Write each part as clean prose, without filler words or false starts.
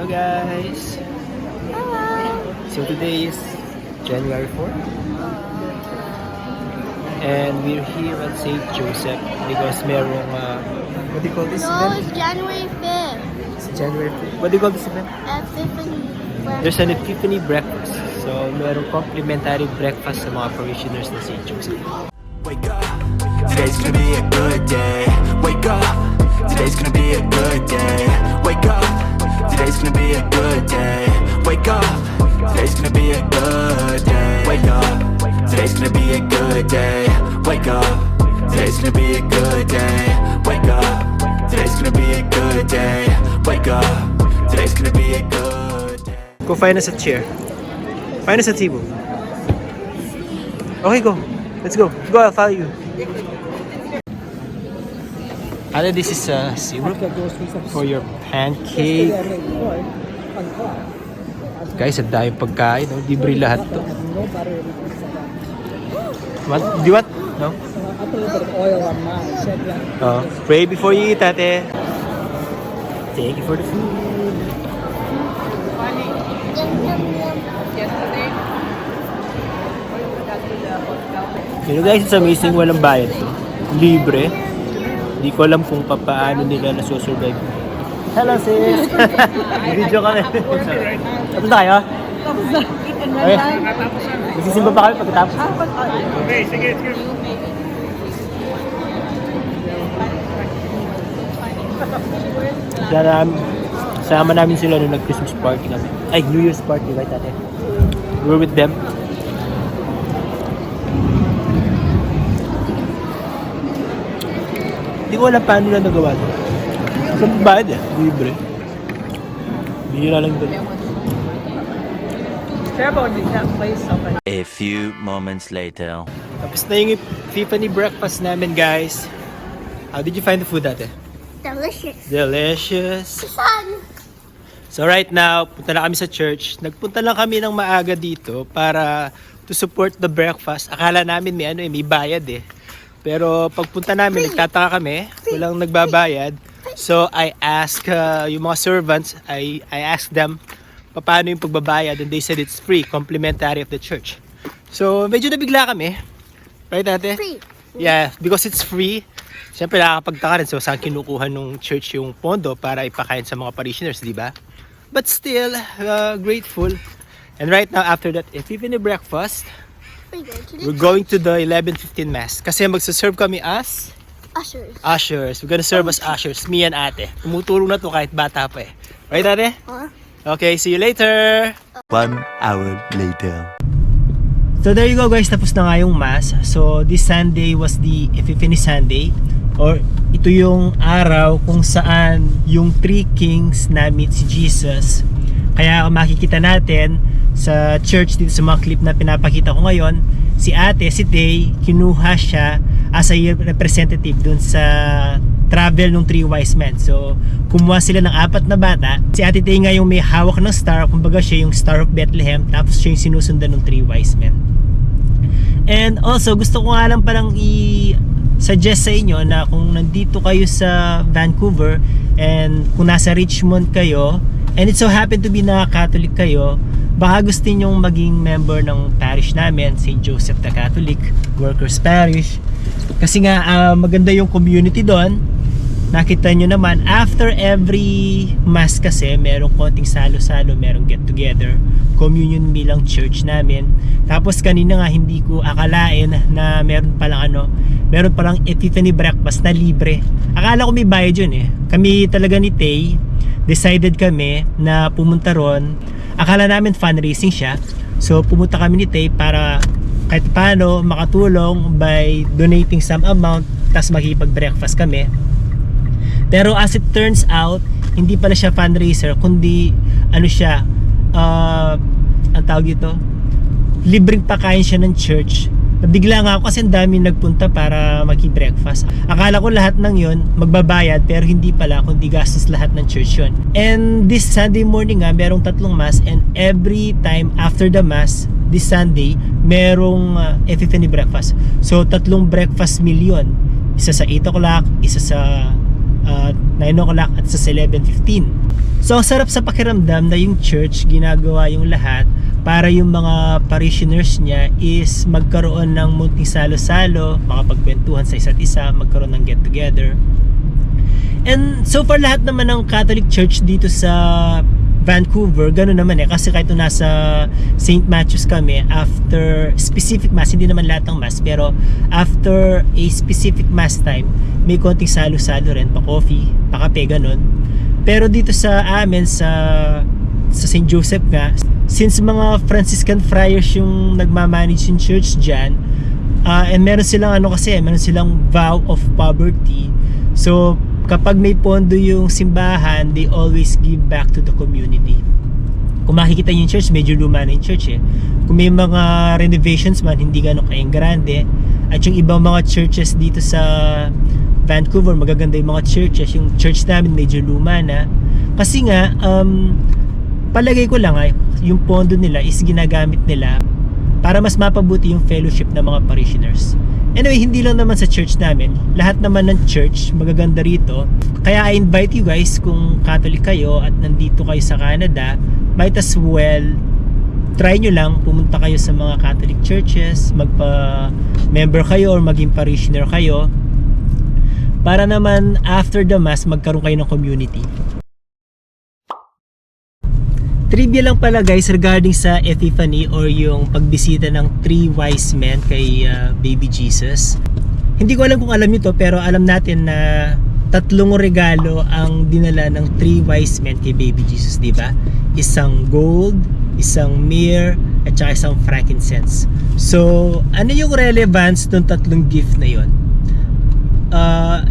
guys! So today is January 4 and we're here at St. Joseph because merong what do you call this No, event? it's January 5th. It's January 5th. What do you call this event? Epiphany. There's an Epiphany breakfast. So merong complimentary breakfast sa mga parishioners na St. Joseph. Wake up, today's gonna be a good day. Wake up, today's gonna be a good day. Wake up, today's gonna be a good day. Wake up, today's gonna be a good day. Wake up, today's gonna be a good day. Wake up, today's gonna be a good day. Wake up, today's gonna be a good day. Wake up, today's gonna be a good day. Go find us a chair. Find us a table. Okay, go. Let's go. Go, I'll follow you. Ate, this is syrup for your pancake. Guys, ang daming pagkain. No? Libre lahat to. What? Do you want? No? Pray before you eat, ate. Thank you for the food. You know guys, it's amazing, walang bayad to. Libre. Hindi ko alam kung paano nila nasusurvive. Hello sis! Video kami. Tapos na kayo? Tapos na. Okay. Magsisimba pa kami pagkatapos. Okay, sige. Sama namin sila nung nag-Christmas party kami. Ay, New Year's party, right ate? We were with them. Hindi ko alam paano na nagawa ito. Saan bayad eh? Libre. Bihira lang doon. A few moments later. Tapos na yung Epiphany breakfast namin, guys. How did you find the food ate? Delicious. Delicious. Fun. So right now, punta na kami sa church. Nagpunta lang kami ng maaga dito para to support the breakfast. Akala namin may bayad eh. Pero pagpunta namin, nagtataka kami, walang nagbabayad. So I asked yung mga servants, I asked them paano yung pagbabayad, and they said it's free, complimentary of the church. So medyo nabigla kami. Right ate? Free. Yeah, because it's free. Siyempre nakakapagtaka rin, so saan kinukuha nung church yung pondo para ipakain sa mga parishioners, di ba? But still, grateful. And right now, after that Epiphany breakfast, we're going to the 11:15 Mass. Kasi magsaserve kami as Ushers. ushers. We're gonna serve as ushers, me and ate. Tumutulong na to kahit bata pa eh. Right ate? Huh? Okay, see you later! 1 hour later. So there you go guys, tapos na nga yung Mass. So this Sunday was the Epiphany Sunday, or ito yung araw kung saan yung three kings na-meet si Jesus. Kaya makikita natin sa church dito sa mga clip na pinapakita ko ngayon, si ate, si Tay, kinuha siya as a representative dun sa travel ng three wise men. So kumuha sila ng 4 na bata. Si ate Tay nga yung may hawak ng star, kumbaga siya yung Star of Bethlehem, tapos siya yung sinusundan ng three wise men. And also gusto ko nga lang palang i-suggest sa inyo na kung nandito kayo sa Vancouver and kung nasa Richmond kayo and it so happen to be na Catholic kayo, baka gusto ninyong maging member ng parish namin, St. Joseph the Catholic Workers Parish. Kasi nga maganda yung community doon. Nakita nyo naman, after every mass kasi, merong konting salo-salo, merong get-together, communion meal ang church namin. Tapos kanina nga, hindi ko akalain na meron palang Epiphany breakfast na libre. Akala ko may bayad yun eh. Kami talaga ni Tay, decided kami na pumunta ron. Akala namin fundraising siya. So pumunta kami ni Tay para kahit paano makatulong by donating some amount, tapos makipag-breakfast kami. Pero as it turns out, hindi pala siya fundraiser, kundi siya, ang tawag dito, libreng pakain siya ng church. Nabigla nga ako kasi ang dami nagpunta para maki-breakfast. Akala ko lahat ng yon magbabayad, pero hindi pala, kundi gastos lahat ng church yun. And this Sunday morning nga, merong 3 mass, and every time after the mass, this Sunday, merong Epiphany breakfast. So 3 breakfast meal yun. Isa sa 8 o'clock, isa sa 9 o'clock at sa 11:15. So ang sarap sa pakiramdam na yung church ginagawa yung lahat para yung mga parishioners niya is magkaroon ng munting salo-salo, makapagkwentuhan sa isa't isa, magkaroon ng get together. And so far lahat naman ng Catholic Church dito sa Vancouver, gano'n naman kasi kahit nasa St. Matthews kami, after specific mass, hindi naman lahat ng mass, pero after a specific mass time, may konting salo-salo rin, pa coffee, pa kape, gano'n. Pero dito sa amin sa St. Joseph nga, since mga Franciscan friars yung nagmamanage yung church dyan, and meron silang meron silang vow of poverty. So kapag may pondo yung simbahan, they always give back to the community. Kung makikita yung church, medyo luma na yung church Kung may mga renovations man, hindi gano'n kayang grande. At yung ibang mga churches dito sa Vancouver, magaganda yung mga churches. Yung church namin medyo luma na. Kasi nga, palagay ko lang yung pondo nila is ginagamit nila para mas mapabuti yung fellowship ng mga parishioners. Anyway, hindi lang naman sa church namin, lahat naman ng church magaganda rito. Kaya I invite you guys, kung Catholic kayo at nandito kayo sa Canada, might as well try nyo lang, pumunta kayo sa mga Catholic churches, magpa-member kayo or maging parishioner kayo, para naman after the mass magkaroon kayo ng community. Trivia lang pala guys regarding sa Epiphany or yung pagbisita ng 3 wise men kay baby Jesus. Hindi ko alam kung alam nyo to, pero alam natin na 3 regalo ang dinala ng 3 wise men kay baby Jesus, di ba? Isang gold, isang myrrh, at saka isang frankincense. So, ano yung relevance ng 3 gift na yon?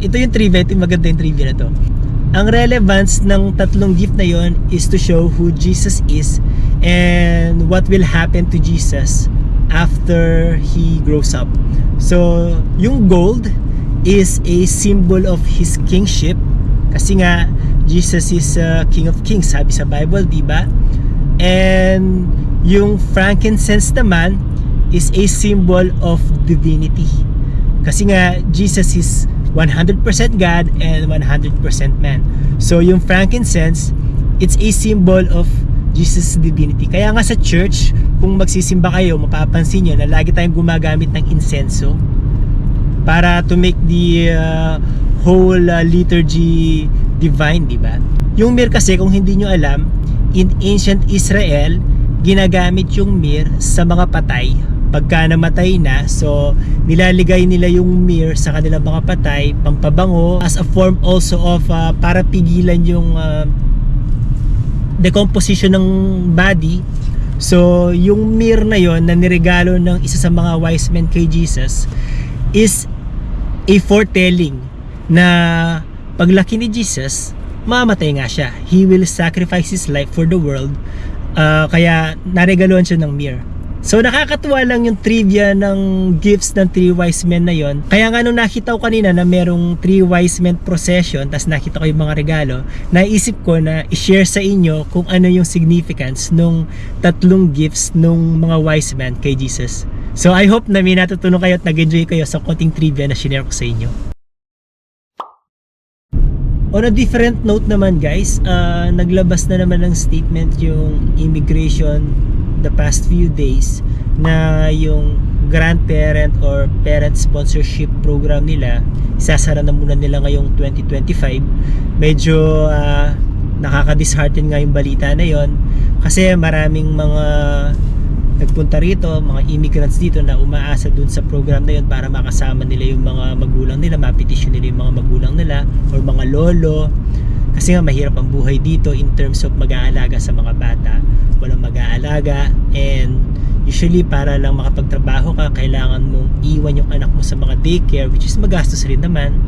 Ito yung trivia, ito yung maganda yung trivia na to. Ang relevance ng 3 gift na yon is to show who Jesus is and what will happen to Jesus after he grows up. So, yung gold is a symbol of his kingship kasi nga Jesus is King of Kings, sabi sa Bible, diba? And yung frankincense naman is a symbol of divinity kasi nga Jesus is 100% God and 100% man. So yung frankincense, it's a symbol of Jesus' divinity. Kaya nga sa church, kung magsisimba kayo, mapapansin nyo na lagi tayong gumagamit ng insenso para to make the whole liturgy divine, di ba? Yung myrrh kasi, kung hindi nyo alam, in ancient Israel, ginagamit yung myrrh sa mga patay pagka namatay na. So nilaligay nila yung myrrh sa kanilang mga patay, pampabango, as a form also of para pigilan yung decomposition ng body. So yung myrrh na yon na niregalo ng isa sa mga wise men kay Jesus is a foretelling na paglaki ni Jesus, mamatay nga siya. He will sacrifice his life for the world. Kaya naregaloan siya ng myrrh. So nakakatuwa lang yung trivia ng gifts ng 3 wise men na yon. Kaya nga nung nakita ko kanina na merong 3 wise men procession, tas nakita ko yung mga regalo, naisip ko na i-share sa inyo kung ano yung significance nung 3 gifts nung mga wise men kay Jesus. So I hope na may natutunan kayo at nag-enjoy kayo sa konting trivia na share ko sa inyo. On a different note naman guys, naglabas na naman ng statement yung immigration the past few days na yung grandparent or parent sponsorship program nila isasara na muna nila ngayong 2025. Medyo nakaka-dishearten nga yung balita na yon kasi maraming mga nagpunta rito, mga immigrants dito na umaasa dun sa program na yon para makasama nila yung mga magulang nila, mapetisyon nila yung mga magulang nila or mga lolo. Kasi nga mahirap ang buhay dito in terms of mag-aalaga sa mga bata. Walang mag-aalaga, and usually para lang makapagtrabaho ka, kailangan mong iwan yung anak mo sa mga daycare, which is magastos rin naman.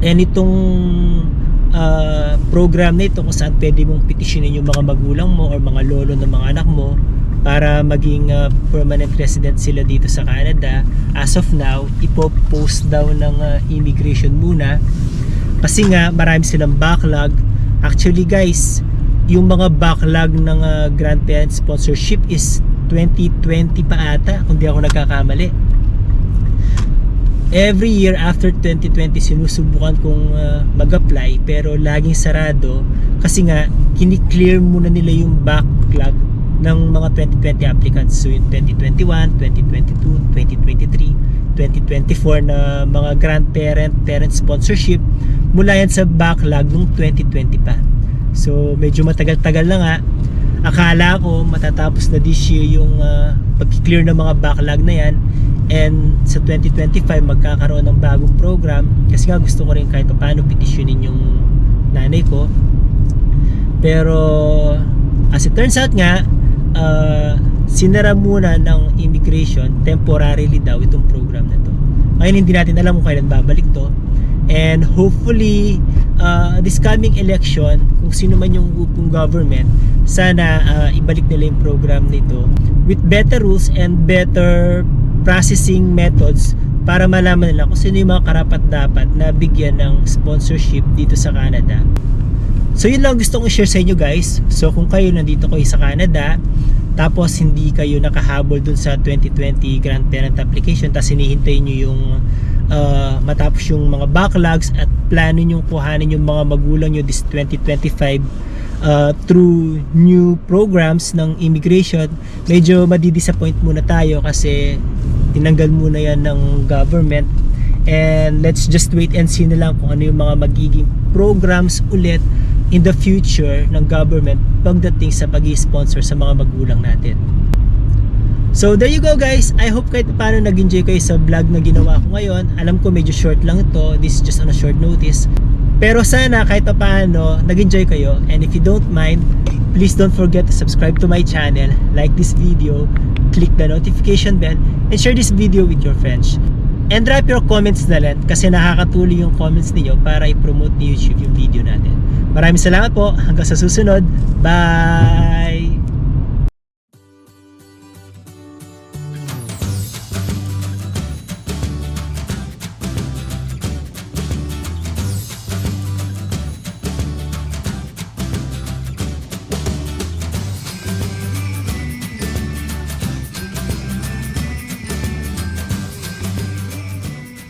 And itong program na ito kung saan pwede mong petisyonin yung mga magulang mo or mga lolo ng mga anak mo para maging permanent resident sila dito sa Canada. As of now, ipopost daw ng immigration muna kasi nga marami silang backlog. Actually guys, yung mga backlog ng grandparent sponsorship is 2020 pa ata, kung di ako nagkakamali. Every year after 2020 sinusubukan kong mag-apply pero laging sarado Kasi nga, kini-clear muna nila yung backlog ng mga 2020 applicants. So yung 2021, 2022, 2023, 2024 na mga parent sponsorship, mula yan sa backlog ng 2020 pa. So medyo matagal-tagal na nga. Akala ko matatapos na this year yung pag-clear ng mga backlog na yan, and sa 2025 magkakaroon ng bagong program, kasi nga gusto ko rin kahit paano petitionin yung nanay ko. Pero as it turns out nga, sinara muna ng immigration temporarily daw itong program na to. Ngayon hindi natin alam kung kailan babalik to, and hopefully this coming election, kung sino man yung upong government, sana ibalik nila yung program nito with better rules and better processing methods para malaman nila kung sino yung mga karapat-dapat na bigyan ng sponsorship dito sa Canada. So yun lang gusto kong share sa inyo guys. So kung kayo nandito kayo sa Canada, tapos hindi kayo nakahabol dun sa 2020 grandparent application, tapos hinihintay nyo yung matapos yung mga backlogs at plano nyo kuhanin yung mga magulang nyo this 2025 through new programs ng immigration, medyo madi-disappoint muna tayo kasi tinanggal muna yan ng government. And let's just wait and see na lang kung ano yung mga magiging programs ulit in the future ng government pagdating sa pag-i-sponsor sa mga magulang natin. So there you go guys. I hope kahit paano nag-enjoy kayo sa vlog na ginawa ko ngayon. Alam ko medyo short lang ito. This is just on a short notice. Pero sana kahit paano nag-enjoy kayo. And if you don't mind, please don't forget to subscribe to my channel, like this video, click the notification bell, and share this video with your friends. And drop your comments na lang kasi nakakatulong yung comments niyo para i-promote ni YouTube yung video natin. Maraming salamat po. Hanggang sa susunod. Bye!